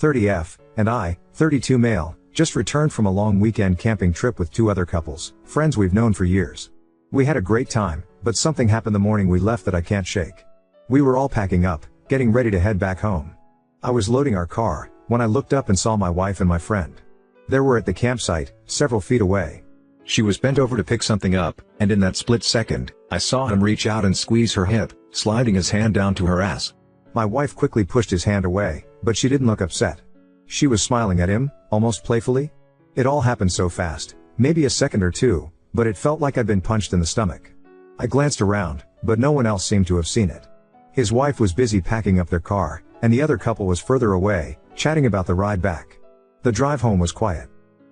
30F, and I, 32 male, just returned from a long weekend camping trip with 2 other couples, friends we've known for years. We had a great time, but something happened the morning we left that I can't shake. We were all packing up, getting ready to head back home. I was loading our car, when I looked up and saw my wife and my friend. They were at the campsite, several feet away. She was bent over to pick something up, and in that split second, I saw him reach out and squeeze her hip, sliding his hand down to her ass. My wife quickly pushed his hand away, but she didn't look upset. She was smiling at him, almost playfully. It all happened so fast, maybe a second or two, but it felt like I'd been punched in the stomach. I glanced around, but no one else seemed to have seen it. His wife was busy packing up their car, and the other couple was further away, chatting about the ride back. The drive home was quiet.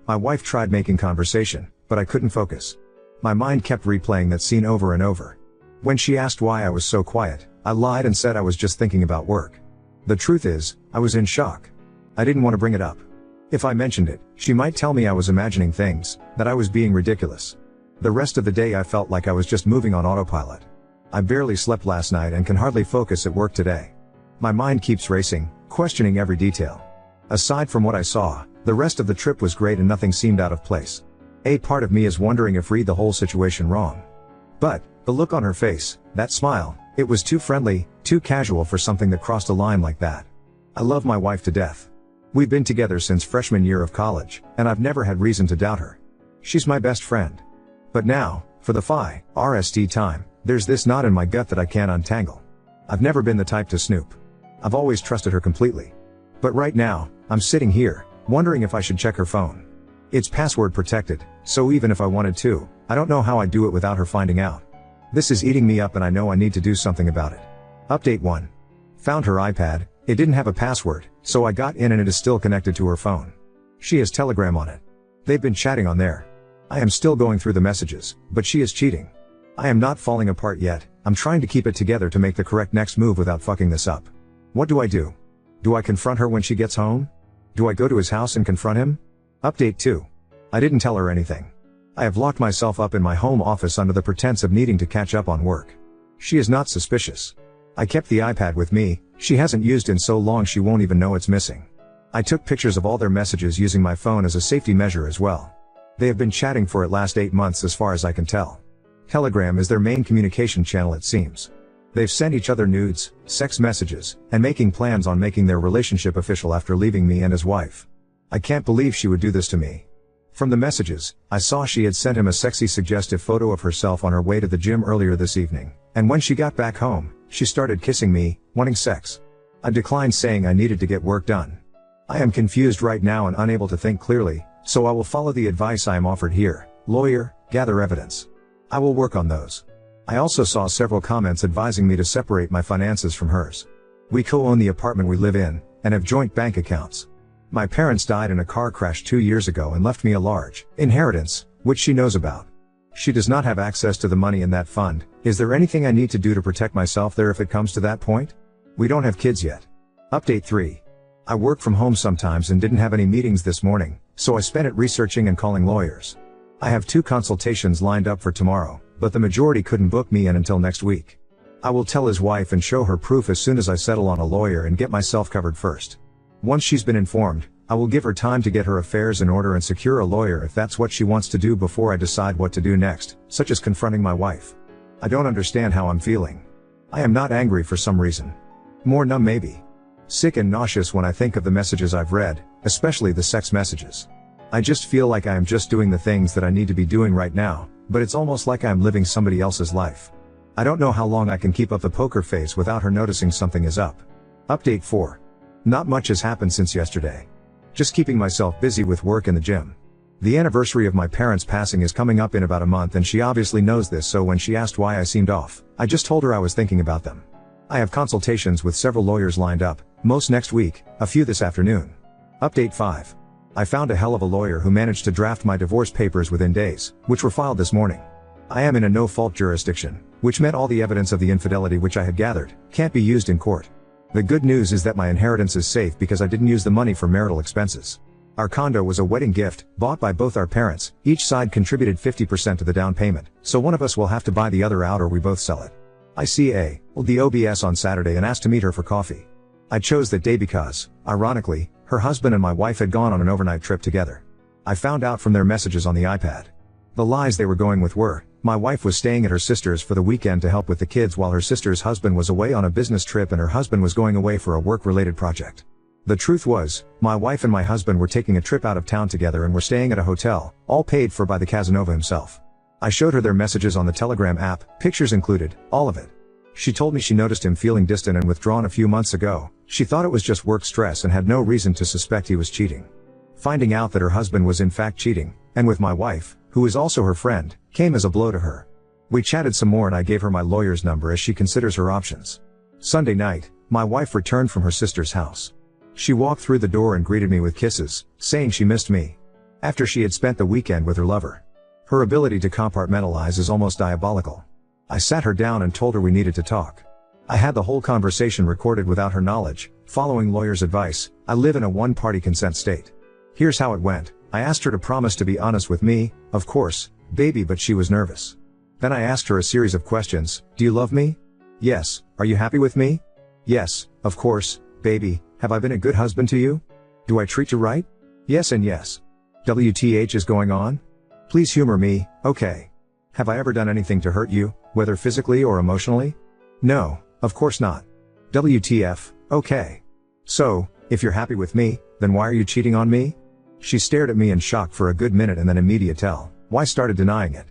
My wife tried making conversation, but I couldn't focus. My mind kept replaying that scene over and over. When she asked why I was so quiet, I lied and said I was just thinking about work. The truth is, I was in shock. I didn't want to bring it up. If I mentioned it, she might tell me I was imagining things, that I was being ridiculous. The rest of the day I felt like I was just moving on autopilot. I barely slept last night and can hardly focus at work today. My mind keeps racing, questioning every detail. Aside from what I saw, the rest of the trip was great and nothing seemed out of place. A part of me is wondering if read the whole situation wrong. But, the look on her face, that smile, it was too friendly, too casual for something that crossed a line like that. I love my wife to death. We've been together since freshman year of college, and I've never had reason to doubt her. She's my best friend. But now, for the RST time, there's this knot in my gut that I can't untangle. I've never been the type to snoop. I've always trusted her completely. But right now, I'm sitting here, wondering if I should check her phone. It's password protected, so even if I wanted to, I don't know how I'd do it without her finding out. This is eating me up and I know I need to do something about it. Update 1. Found her iPad, it didn't have a password, so I got in and it is still connected to her phone. She has Telegram on it. They've been chatting on there. I am still going through the messages, but she is cheating. I am not falling apart yet, I'm trying to keep it together to make the correct next move without fucking this up. What do I do? Do I confront her when she gets home? Do I go to his house and confront him? Update 2. I didn't tell her anything. I have locked myself up in my home office under the pretense of needing to catch up on work. She is not suspicious. I kept the iPad with me, she hasn't used in so long she won't even know it's missing. I took pictures of all their messages using my phone as a safety measure as well. They have been chatting for at last 8 months as far as I can tell. Telegram is their main communication channel it seems. They've sent each other nudes, sex messages, and making plans on making their relationship official after leaving me and his wife. I can't believe she would do this to me. From the messages, I saw she had sent him a sexy suggestive photo of herself on her way to the gym earlier this evening, and when she got back home, she started kissing me, wanting sex. I declined saying I needed to get work done. I am confused right now and unable to think clearly, so I will follow the advice I am offered here. Lawyer, gather evidence. I will work on those. I also saw several comments advising me to separate my finances from hers. We co-own the apartment we live in, and have joint bank accounts. My parents died in a car crash 2 years ago and left me a large inheritance, which she knows about. She does not have access to the money in that fund. Is there anything I need to do to protect myself there if it comes to that point? We don't have kids yet. Update 3. I work from home sometimes and didn't have any meetings this morning, so I spent it researching and calling lawyers. I have 2 consultations lined up for tomorrow, but the majority couldn't book me in until next week. I will tell his wife and show her proof as soon as I settle on a lawyer and get myself covered first. Once she's been informed, I will give her time to get her affairs in order and secure a lawyer if that's what she wants to do before I decide what to do next, such as confronting my wife. I don't understand how I'm feeling. I am not angry for some reason. More numb maybe. Sick and nauseous when I think of the messages I've read, especially the sex messages. I just feel like I am just doing the things that I need to be doing right now, but it's almost like I am living somebody else's life. I don't know how long I can keep up the poker face without her noticing something is up. Update 4. Not much has happened since yesterday. Just keeping myself busy with work in the gym. The anniversary of my parents' passing is coming up in about a month and she obviously knows this, so when she asked why I seemed off, I just told her I was thinking about them. I have consultations with several lawyers lined up, most next week, a few this afternoon. Update 5. I found a hell of a lawyer who managed to draft my divorce papers within days, which were filed this morning. I am in a no-fault jurisdiction, which meant all the evidence of the infidelity which I had gathered can't be used in court. The good news is that my inheritance is safe because I didn't use the money for marital expenses. Our condo was a wedding gift, bought by both our parents, each side contributed 50% to the down payment, so one of us will have to buy the other out or we both sell it. I see the OBS on Saturday and asked to meet her for coffee. I chose that day because, ironically, her husband and my wife had gone on an overnight trip together. I found out from their messages on the iPad. The lies they were going with were, my wife was staying at her sister's for the weekend to help with the kids while her sister's husband was away on a business trip and her husband was going away for a work-related project. The truth was, my wife and my husband were taking a trip out of town together and were staying at a hotel, all paid for by the Casanova himself. I showed her their messages on the Telegram app, pictures included, all of it. She told me she noticed him feeling distant and withdrawn a few months ago. She thought it was just work stress and had no reason to suspect he was cheating. Finding out that her husband was in fact cheating, and with my wife, who is also her friend, came as a blow to her. We chatted some more and I gave her my lawyer's number as she considers her options. Sunday night, my wife returned from her sister's house. She walked through the door and greeted me with kisses, saying she missed me. After she had spent the weekend with her lover. Her ability to compartmentalize is almost diabolical. I sat her down and told her we needed to talk. I had the whole conversation recorded without her knowledge, following lawyer's advice. I live in a one-party consent state. Here's how it went. I asked her to promise to be honest with me, of course, baby, but she was nervous. Then I asked her a series of questions. Do you love me? Yes. Are you happy with me? Yes, of course, baby. Have I been a good husband to you? Do I treat you right? Yes and yes. WTH is going on? Please humor me, okay. Have I ever done anything to hurt you, whether physically or emotionally? No, of course not. WTF, okay. So, if you're happy with me, then why are you cheating on me? She stared at me in shock for a good minute and then why started denying it.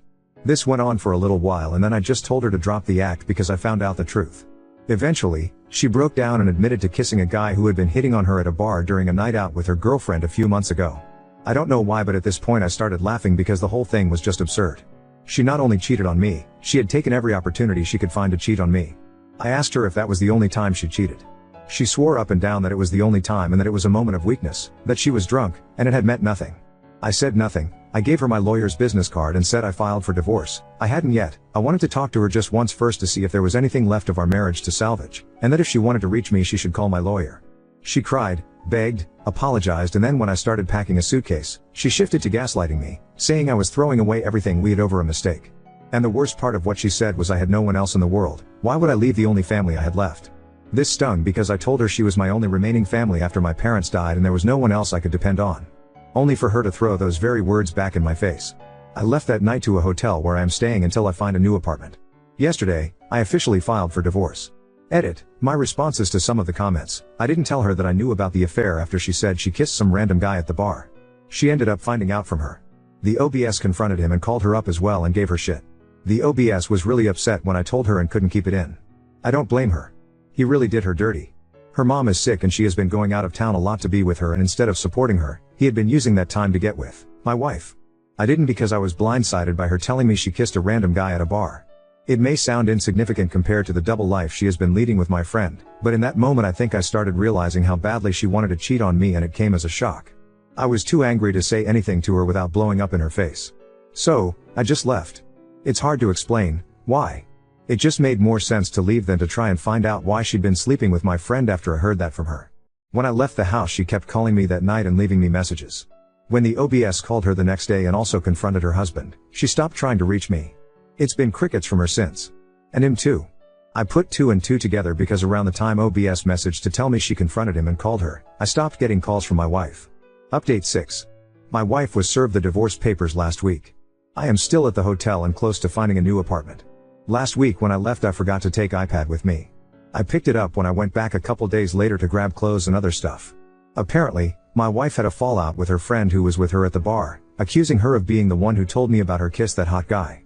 This went on for a little while and then I just told her to drop the act because I found out the truth. Eventually, she broke down and admitted to kissing a guy who had been hitting on her at a bar during a night out with her girlfriend a few months ago. I don't know why, but at this point I started laughing because the whole thing was just absurd. She not only cheated on me, she had taken every opportunity she could find to cheat on me. I asked her if that was the only time she cheated. She swore up and down that it was the only time and that it was a moment of weakness, that she was drunk, and it had meant nothing. I said nothing. I gave her my lawyer's business card and said I filed for divorce. I hadn't yet. I wanted to talk to her just once first to see if there was anything left of our marriage to salvage, and that if she wanted to reach me she should call my lawyer. She cried, begged, apologized, and then when I started packing a suitcase, she shifted to gaslighting me, saying I was throwing away everything we had over a mistake. And the worst part of what she said was I had no one else in the world. Why would I leave the only family I had left? This stung because I told her she was my only remaining family after my parents died and there was no one else I could depend on. Only for her to throw those very words back in my face. I left that night to a hotel where I am staying until I find a new apartment. Yesterday, I officially filed for divorce. Edit. My responses to some of the comments. I didn't tell her that I knew about the affair after she said she kissed some random guy at the bar. She ended up finding out from her. The OBS confronted him and called her up as well and gave her shit. The OBS was really upset when I told her and couldn't keep it in. I don't blame her. He really did her dirty. Her mom is sick and she has been going out of town a lot to be with her, and instead of supporting her, he had been using that time to get with my wife. I didn't because I was blindsided by her telling me she kissed a random guy at a bar. It may sound insignificant compared to the double life she has been leading with my friend, but in that moment I think I started realizing how badly she wanted to cheat on me and it came as a shock. I was too angry to say anything to her without blowing up in her face. So, I just left. It's hard to explain why. It just made more sense to leave than to try and find out why she'd been sleeping with my friend after I heard that from her. When I left the house she kept calling me that night and leaving me messages. When the OBS called her the next day and also confronted her husband, she stopped trying to reach me. It's been crickets from her since. And him too. I put 2 and 2 together because around the time OBS messaged to tell me she confronted him and called her, I stopped getting calls from my wife. Update 6. My wife was served the divorce papers last week. I am still at the hotel and close to finding a new apartment. Last week when I left I forgot to take iPad with me. I picked it up when I went back a couple days later to grab clothes and other stuff. Apparently, my wife had a fallout with her friend who was with her at the bar, accusing her of being the one who told me about her kiss that hot guy.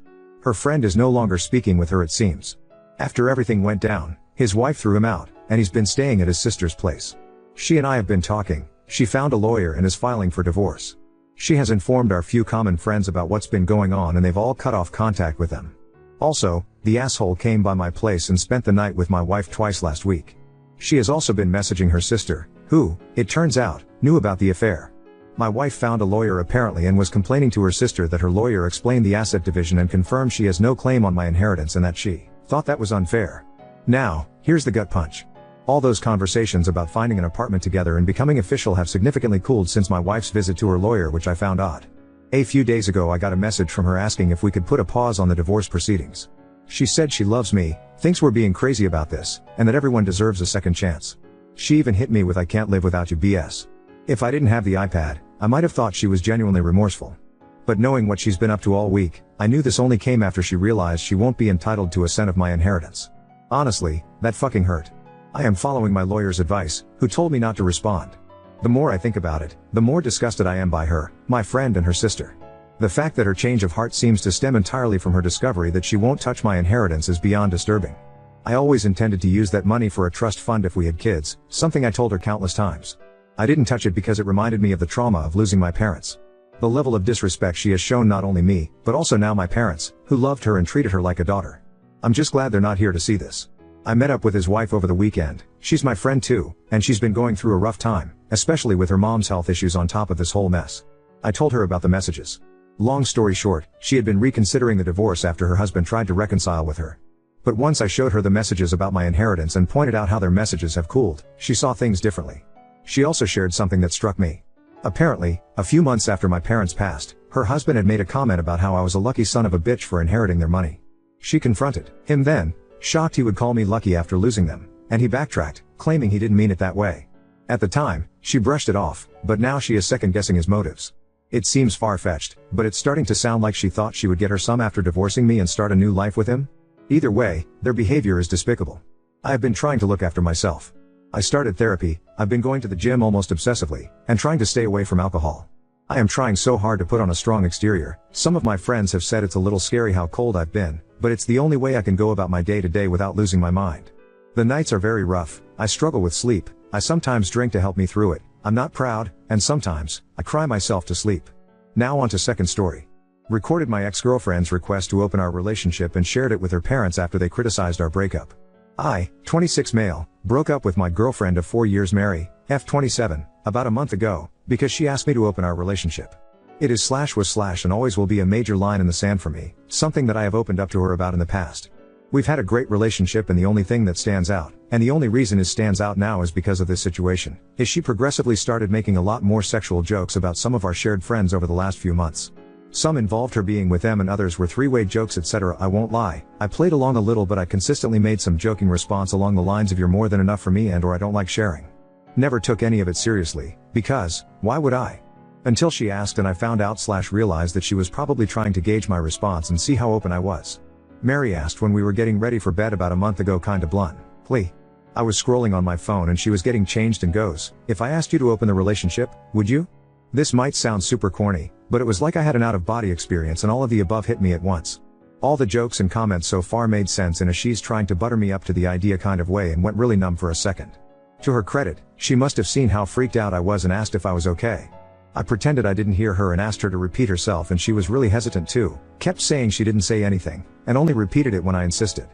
Her friend is no longer speaking with her, it seems. After everything went down, his wife threw him out, and he's been staying at his sister's place. She and I have been talking. She found a lawyer and is filing for divorce. She has informed our few common friends about what's been going on and they've all cut off contact with them. Also, the asshole came by my place and spent the night with my wife twice last week. She has also been messaging her sister, who, it turns out, knew about the affair. My wife found a lawyer apparently and was complaining to her sister that her lawyer explained the asset division and confirmed she has no claim on my inheritance and that she thought that was unfair. Now, here's the gut punch. All those conversations about finding an apartment together and becoming official have significantly cooled since my wife's visit to her lawyer, which I found odd. A few days ago I got a message from her asking if we could put a pause on the divorce proceedings. She said she loves me, thinks we're being crazy about this, and that everyone deserves a second chance. She even hit me with "I can't live without you" BS. If I didn't have the iPad, I might have thought she was genuinely remorseful. But knowing what she's been up to all week, I knew this only came after she realized she won't be entitled to a cent of my inheritance. Honestly, that fucking hurt. I am following my lawyer's advice, who told me not to respond. The more I think about it, the more disgusted I am by her, my friend and her sister. The fact that her change of heart seems to stem entirely from her discovery that she won't touch my inheritance is beyond disturbing. I always intended to use that money for a trust fund if we had kids, something I told her countless times. I didn't touch it because it reminded me of the trauma of losing my parents. The level of disrespect she has shown not only me, but also now my parents, who loved her and treated her like a daughter. I'm just glad they're not here to see this. I met up with his wife over the weekend. She's my friend too, and she's been going through a rough time, especially with her mom's health issues on top of this whole mess. I told her about the messages. Long story short, she had been reconsidering the divorce after her husband tried to reconcile with her. But once I showed her the messages about my inheritance and pointed out how their messages have cooled, she saw things differently. She also shared something that struck me. Apparently, a few months after my parents passed, her husband had made a comment about how I was a lucky son of a bitch for inheriting their money. She confronted him then, shocked he would call me lucky after losing them, and he backtracked, claiming he didn't mean it that way. At the time, she brushed it off, but now she is second-guessing his motives. It seems far-fetched, but it's starting to sound like she thought she would get her some after divorcing me and start a new life with him. Either way, their behavior is despicable. I have been trying to look after myself. I started therapy, I've been going to the gym almost obsessively, and trying to stay away from alcohol. I am trying so hard to put on a strong exterior. Some of my friends have said it's a little scary how cold I've been, but it's the only way I can go about my day-to-day without losing my mind. The nights are very rough, I struggle with sleep, I sometimes drink to help me through it, I'm not proud, and sometimes, I cry myself to sleep. Now on to second story. Recorded my ex-girlfriend's request to open our relationship and shared it with her parents after they criticized our breakup. I, 26 male, broke up with my girlfriend of 4 years Mary, F27, about a month ago, because she asked me to open our relationship. It is /was/ and always will be a major line in the sand for me, something that I have opened up to her about in the past. We've had a great relationship and the only thing that stands out, and the only reason it stands out now is because of this situation, is she progressively started making a lot more sexual jokes about some of our shared friends over the last few months. Some involved her being with them and others were three-way jokes etc. I won't lie, I played along a little but I consistently made some joking response along the lines of "you're more than enough for me" and "or I don't like sharing." Never took any of it seriously, because, why would I? Until she asked and I found out/realized that she was probably trying to gauge my response and see how open I was. Mary asked when we were getting ready for bed about a month ago kinda bluntly. I was scrolling on my phone and she was getting changed and goes, "If I asked you to open the relationship, would you?" This might sound super corny, but it was like I had an out-of-body experience and all of the above hit me at once. All the jokes and comments so far made sense in a she's trying to butter me up to the idea kind of way and went really numb for a second. To her credit, she must have seen how freaked out I was and asked if I was okay. I pretended I didn't hear her and asked her to repeat herself and she was really hesitant too, kept saying she didn't say anything, and only repeated it when I insisted.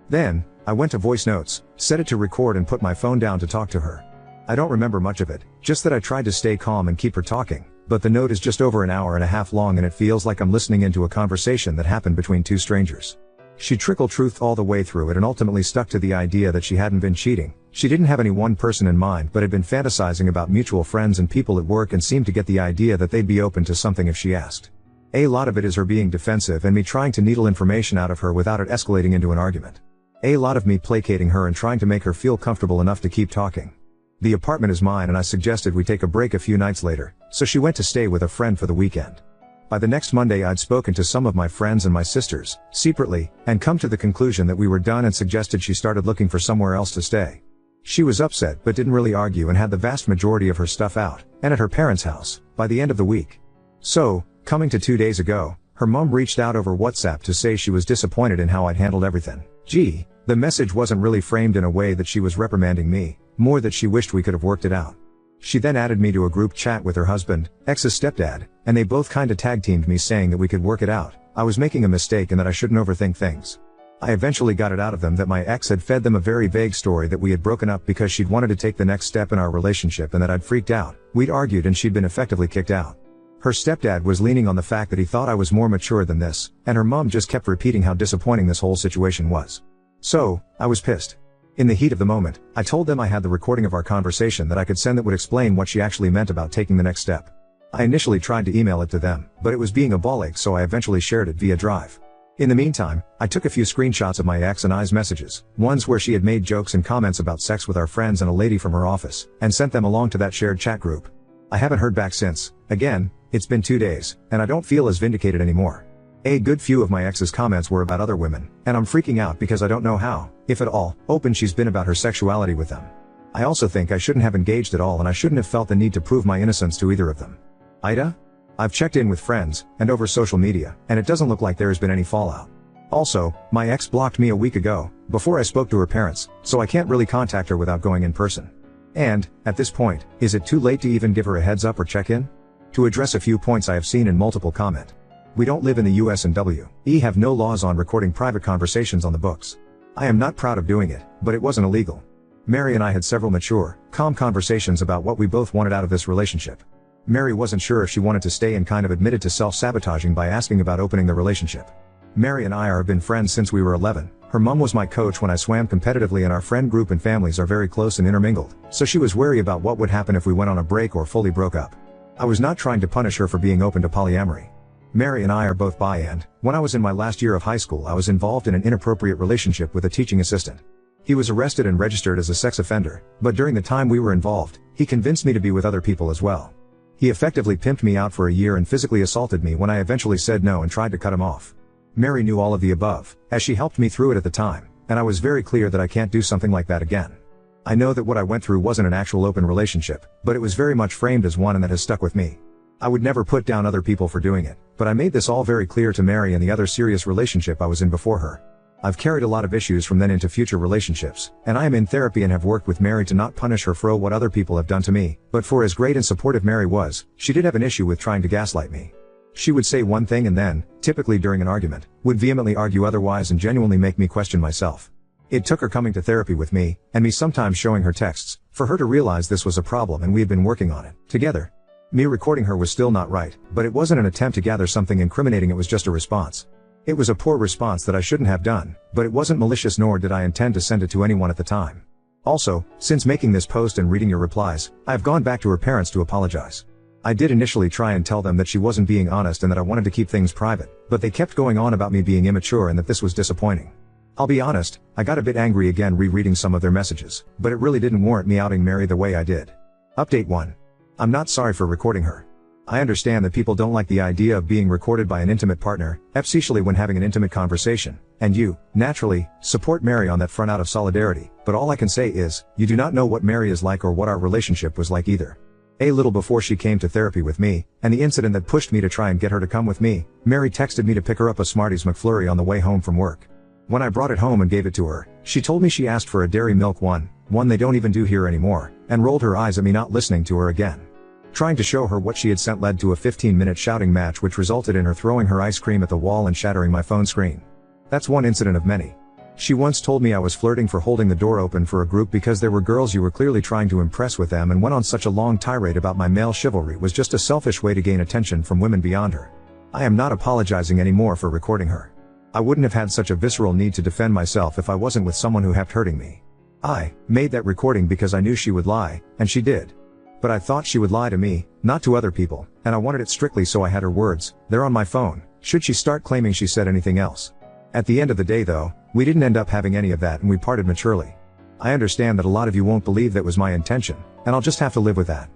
Then, I went to voice notes, set it to record and put my phone down to talk to her. I don't remember much of it, just that I tried to stay calm and keep her talking, but the note is just over an hour and a half long and it feels like I'm listening into a conversation that happened between two strangers. She trickled truth all the way through it and ultimately stuck to the idea that she hadn't been cheating. She didn't have any one person in mind but had been fantasizing about mutual friends and people at work and seemed to get the idea that they'd be open to something if she asked. A lot of it is her being defensive and me trying to needle information out of her without it escalating into an argument. A lot of me placating her and trying to make her feel comfortable enough to keep talking. The apartment is mine and I suggested we take a break a few nights later, so she went to stay with a friend for the weekend. By the next Monday I'd spoken to some of my friends and my sisters, separately, and come to the conclusion that we were done and suggested she started looking for somewhere else to stay. She was upset but didn't really argue and had the vast majority of her stuff out, and at her parents' house, by the end of the week. So, coming to 2 days ago, her mom reached out over WhatsApp to say she was disappointed in how I'd handled everything. Gee, the message wasn't really framed in a way that she was reprimanding me, more that she wished we could have worked it out. She then added me to a group chat with her husband, ex's stepdad, and they both kinda tag-teamed me saying that we could work it out, I was making a mistake and that I shouldn't overthink things. I eventually got it out of them that my ex had fed them a very vague story that we had broken up because she'd wanted to take the next step in our relationship and that I'd freaked out, we'd argued and she'd been effectively kicked out. Her stepdad was leaning on the fact that he thought I was more mature than this, and her mom just kept repeating how disappointing this whole situation was. So, I was pissed. In the heat of the moment, I told them I had the recording of our conversation that I could send that would explain what she actually meant about taking the next step. I initially tried to email it to them, but it was being a ball ache so I eventually shared it via Drive. In the meantime, I took a few screenshots of my ex and I's messages, ones where she had made jokes and comments about sex with our friends and a lady from her office, and sent them along to that shared chat group. I haven't heard back since. Again, it's been 2 days, and I don't feel as vindicated anymore. A good few of my ex's comments were about other women, and I'm freaking out because I don't know how, if at all, open she's been about her sexuality with them. I also think I shouldn't have engaged at all, and I shouldn't have felt the need to prove my innocence to either of them. Ida? I've checked in with friends, and over social media, and it doesn't look like there has been any fallout. Also, my ex blocked me a week ago, before I spoke to her parents, so I can't really contact her without going in person. And, at this point, is it too late to even give her a heads up or check in? To address a few points I have seen in multiple comment. We don't live in the US and we have no laws on recording private conversations on the books. I am not proud of doing it, but it wasn't illegal. Mary and I had several mature, calm conversations about what we both wanted out of this relationship. Mary wasn't sure if she wanted to stay and kind of admitted to self-sabotaging by asking about opening the relationship. Mary and I have been friends since we were 11. Her mom was my coach when I swam competitively, and our friend group and families are very close and intermingled, so she was wary about what would happen if we went on a break or fully broke up. I was not trying to punish her for being open to polyamory. Mary and I are both bi, and when I was in my last year of high school I was involved in an inappropriate relationship with a teaching assistant. He was arrested and registered as a sex offender, but during the time we were involved, he convinced me to be with other people as well. He effectively pimped me out for a year and physically assaulted me when I eventually said no and tried to cut him off. Mary knew all of the above, as she helped me through it at the time, and I was very clear that I can't do something like that again. I know that what I went through wasn't an actual open relationship, but it was very much framed as one, and that has stuck with me. I would never put down other people for doing it, but I made this all very clear to Mary and the other serious relationship I was in before her. I've carried a lot of issues from then into future relationships, and I am in therapy and have worked with Mary to not punish her for what other people have done to me, but for as great and supportive Mary was, she did have an issue with trying to gaslight me. She would say one thing and then, typically during an argument, would vehemently argue otherwise and genuinely make me question myself. It took her coming to therapy with me, and me sometimes showing her texts, for her to realize this was a problem, and we had been working on it, together. Me recording her was still not right, but it wasn't an attempt to gather something incriminating, it was just a response. It was a poor response that I shouldn't have done, but it wasn't malicious, nor did I intend to send it to anyone at the time. Also, since making this post and reading your replies, I have gone back to her parents to apologize. I did initially try and tell them that she wasn't being honest and that I wanted to keep things private, but they kept going on about me being immature and that this was disappointing. I'll be honest, I got a bit angry again rereading some of their messages, but it really didn't warrant me outing Mary the way I did. Update 1. I'm not sorry for recording her. I understand that people don't like the idea of being recorded by an intimate partner, especially when having an intimate conversation, and you, naturally, support Mary on that front out of solidarity, but all I can say is, you do not know what Mary is like or what our relationship was like either. A little before she came to therapy with me, and the incident that pushed me to try and get her to come with me, Mary texted me to pick her up a Smarties McFlurry on the way home from work. When I brought it home and gave it to her, she told me she asked for a dairy milk one they don't even do here anymore, and rolled her eyes at me, not listening to her again. Trying to show her what she had sent led to a 15-minute shouting match which resulted in her throwing her ice cream at the wall and shattering my phone screen. That's one incident of many. She once told me I was flirting for holding the door open for a group because there were girls you were clearly trying to impress with them, and went on such a long tirade about my male chivalry was just a selfish way to gain attention from women beyond her. I am not apologizing anymore for recording her. I wouldn't have had such a visceral need to defend myself if I wasn't with someone who kept hurting me. I made that recording because I knew she would lie, and she did. But I thought she would lie to me, not to other people, and I wanted it strictly so I had her words, they're on my phone, should she start claiming she said anything else. At the end of the day though, we didn't end up having any of that and we parted maturely. I understand that a lot of you won't believe that was my intention, and I'll just have to live with that.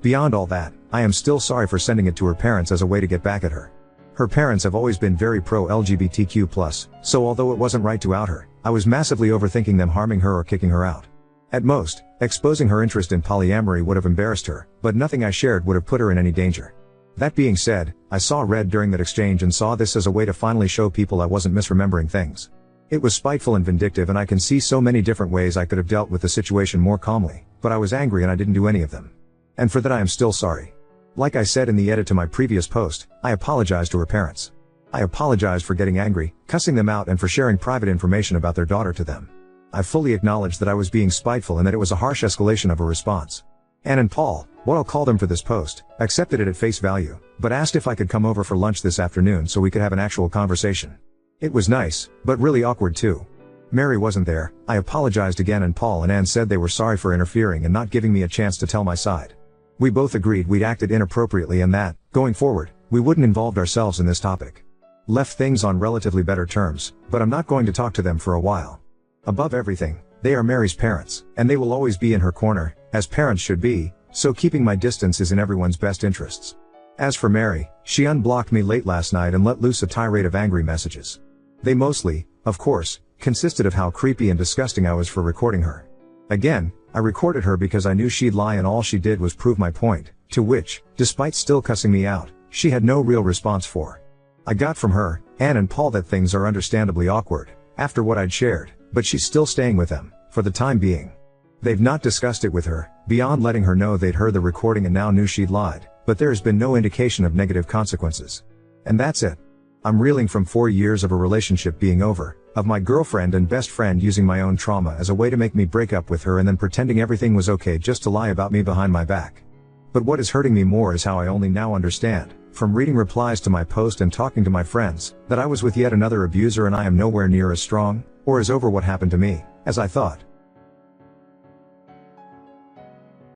Beyond all that, I am still sorry for sending it to her parents as a way to get back at her. Her parents have always been very pro-LGBTQ+, so although it wasn't right to out her, I was massively overthinking them harming her or kicking her out. At most, exposing her interest in polyamory would have embarrassed her, but nothing I shared would have put her in any danger. That being said, I saw red during that exchange and saw this as a way to finally show people I wasn't misremembering things. It was spiteful and vindictive, and I can see so many different ways I could have dealt with the situation more calmly, but I was angry and I didn't do any of them. And for that I am still sorry. Like I said in the edit to my previous post, I apologize to her parents. I apologized for getting angry, cussing them out, and for sharing private information about their daughter to them. I fully acknowledged that I was being spiteful and that it was a harsh escalation of a response. Ann and Paul, what I'll call them for this post, accepted it at face value, but asked if I could come over for lunch this afternoon so we could have an actual conversation. It was nice, but really awkward too. Mary wasn't there. I apologized again, and Paul and Ann said they were sorry for interfering and not giving me a chance to tell my side. We both agreed we'd acted inappropriately and that, going forward, we wouldn't involve ourselves in this topic. Left things on relatively better terms, but I'm not going to talk to them for a while. Above everything, they are Mary's parents, and they will always be in her corner, as parents should be, so keeping my distance is in everyone's best interests. As for Mary, she unblocked me late last night and let loose a tirade of angry messages. They mostly, of course, consisted of how creepy and disgusting I was for recording her. Again, I recorded her because I knew she'd lie and all she did was prove my point, to which, despite still cussing me out, she had no real response for. I got from her, Anne and Paul, that things are understandably awkward, after what I'd shared, but she's still staying with them, for the time being. They've not discussed it with her, beyond letting her know they'd heard the recording and now knew she'd lied, but there has been no indication of negative consequences. And that's it. I'm reeling from 4 years of a relationship being over, of my girlfriend and best friend using my own trauma as a way to make me break up with her and then pretending everything was okay just to lie about me behind my back. But what is hurting me more is how I only now understand, from reading replies to my post and talking to my friends, that I was with yet another abuser and I am nowhere near as strong, or as over what happened to me, as I thought.